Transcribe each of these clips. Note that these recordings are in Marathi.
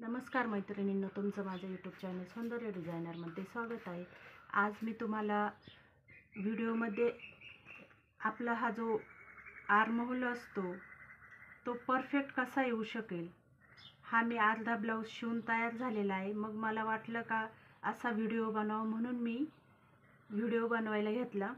नमस्कार मैत्रिणींनो, तुमचं माझं यूट्यूब चॅनल सौंदर्य डिझायनरमध्ये स्वागत आहे। आज मी तुम्हाला व्हिडिओमध्ये आपला हा जो आर्महोल असतो तो परफेक्ट कसा येऊ शकेल, हा मी अर्धा ब्लाऊज शिवून तयार झालेला आहे। मग मला वाटलं का असा व्हिडिओ बनवावा, म्हणून मी व्हिडिओ बनवायला घेतला।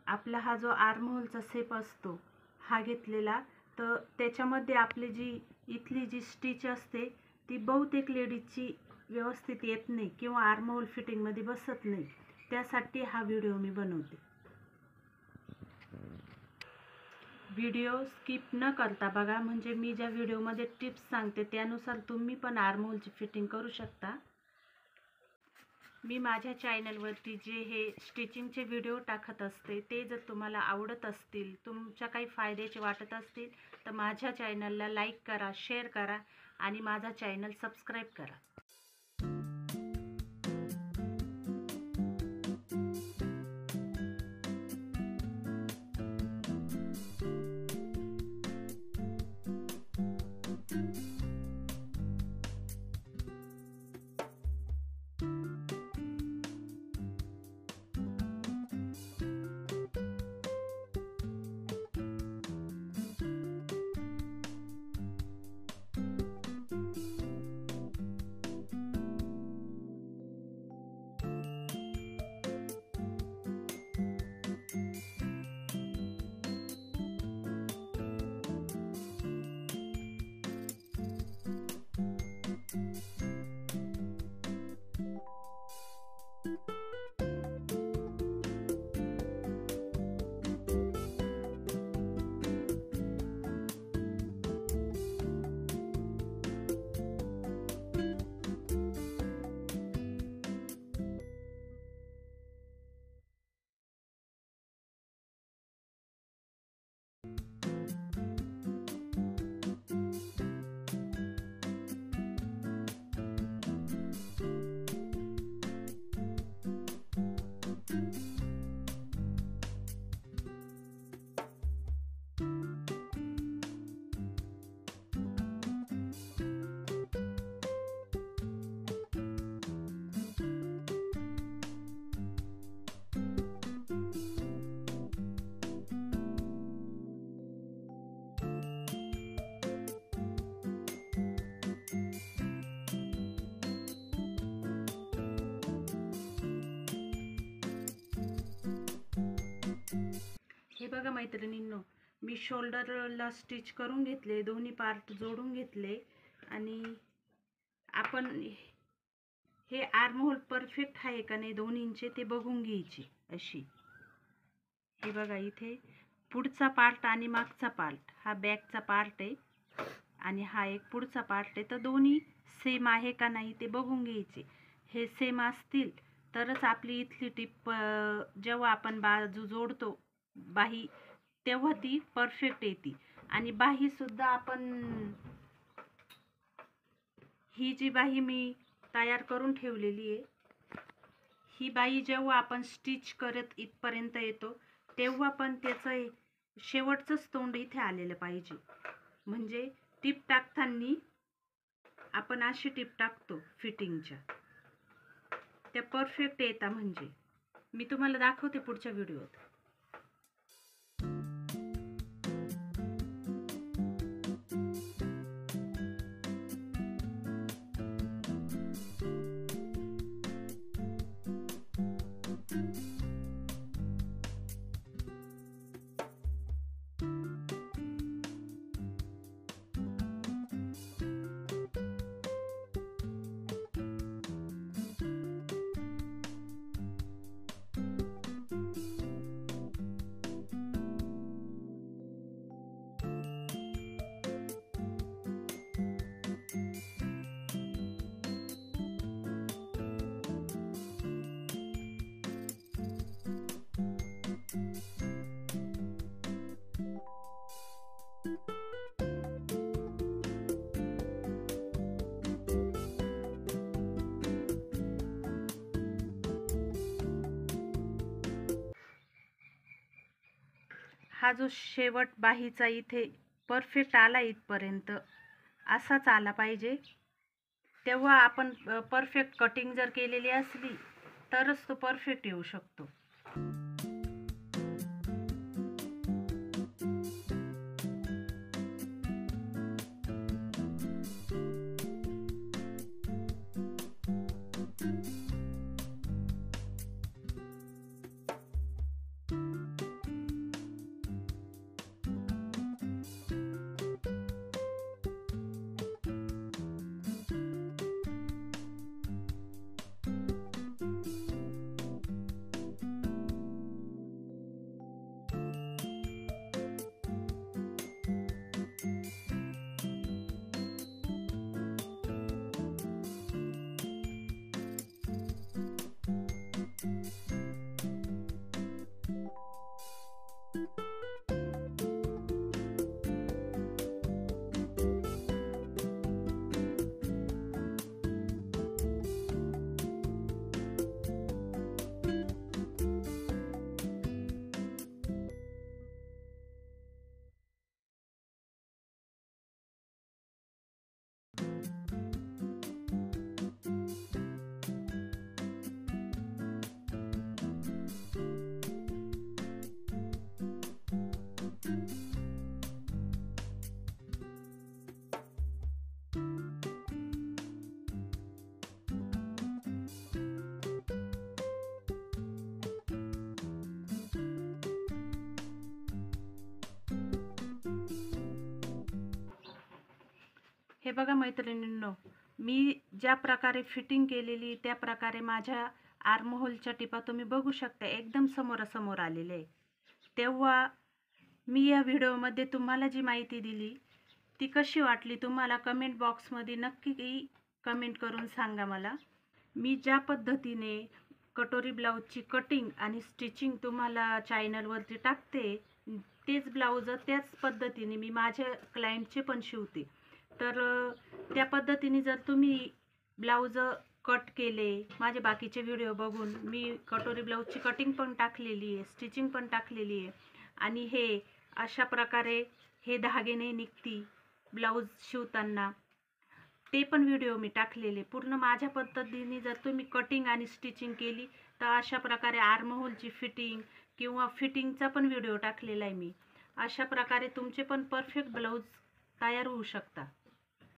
आपला हा जो आर्महोलचा शेप असतो हा घेतलेला, तर त्याच्यामध्ये आपली जी इथली जी स्टिच असते ती बहुतेक लेडीजची व्यवस्थित येत नाही किंवा आर्महोल फिटिंगमध्ये बसत नाही। त्यासाठी हा व्हिडिओ मी बनवते। व्हिडिओ स्किप न करता बघा, म्हणजे मी ज्या व्हिडिओमध्ये टिप्स सांगते त्यानुसार तुम्ही पण आर्महोलची फिटिंग करू शकता। मी माझ्या चॅनलवरती जे हे स्टिचिंगचे व्हिडिओ टाकत असते ते जर तुम्हाला आवडत असतील, तुमच्या काही फायद्याचे वाटत असतील, तर माझ्या चॅनलला लाईक करा, शेअर करा आणि माझा चॅनल सबस्क्राईब करा। हे बघा मैत्रिणींनो, मी शोल्डरला स्टिच करून घेतले, दोन्ही पार्ट जोडून घेतले आणि आपण हे आर्महोल परफेक्ट आहे का नाही दोन्हींचे ते बघून घ्यायचे। अशी हे बघा, इथे पुढचा पार्ट आणि मागचा पार्ट, हा बॅकचा पार्ट आहे आणि हा एक पुढचा पार्ट आहे, तर दोन्ही सेम आहे का नाही ते बघून घ्यायचे। हे सेम असतील तरच आपली इथली टिप जेव्हा आपण बाजू जोडतो बाही, तेव्हा ती परफेक्ट येते। आणि बाही सुद्धा आपण, ही जी बाही मी तयार करून ठेवलेली आहे, ही बाही जेव्हा आपण स्टिच करत इथपर्यंत येतो तेव्हा पण त्याचं शेवटचंच तोंड इथे आलेलं पाहिजे। म्हणजे टिप टाकताना आपण अशी टिप टाकतो फिटिंगच्या, त्या परफेक्ट येतात। म्हणजे मी तुम्हाला दाखवते पुढच्या व्हिडिओत। हा जो शेवट बाहीचा इथे परफेक्ट आला, इथपर्यंत असाच आला पाहिजे। तेव्हा आपण परफेक्ट कटिंग जर केलेली असली तरच तो परफेक्ट येऊ शकतो. हे बघा मैत्रिणींनो, मी ज्या प्रकारे फिटिंग केलेली त्या प्रकारे माझ्या आर्महोलच्या टिपा तुम्ही बघू शकता, एकदम समोरासमोर आलेले आहे. तेव्हा मी या व्हिडिओमध्ये तुम्हाला जी माहिती दिली ती कशी वाटली तुम्हाला कमेंट बॉक्समध्ये नक्की कमेंट करून सांगा मला. मी ज्या पद्धतीने कटोरी ब्लाऊजची कटिंग आणि स्टिचिंग तुम्हाला चॅनलवरती टाकते, तेच ब्लाऊज त्याच पद्धतीने मी माझ्या क्लायंटचे पण शिवते. तर त्या पद्धतीने जर तुम्ही ब्लाऊज कट केले, माझे बाकीचे व्हिडिओ बघून मी कटोरी ब्लाऊजची कटिंग पण टाकलेली आहे, स्टिचिंग पण टाकलेली आहे आणि हे अशा प्रकारे हे धागेने निघती ब्लाऊज शिवताना ते पण व्हिडिओ मी टाकलेले. पूर्ण माझ्या पद्धतीने जर तुम्ही कटिंग आणि स्टिचिंग केली तर अशा प्रकारे आर्महोलची फिटिंग किंवा फिटिंगचा पण व्हिडिओ टाकलेला आहे मी. अशा प्रकारे तुमचे पण परफेक्ट ब्लाऊज तयार होऊ शकतात.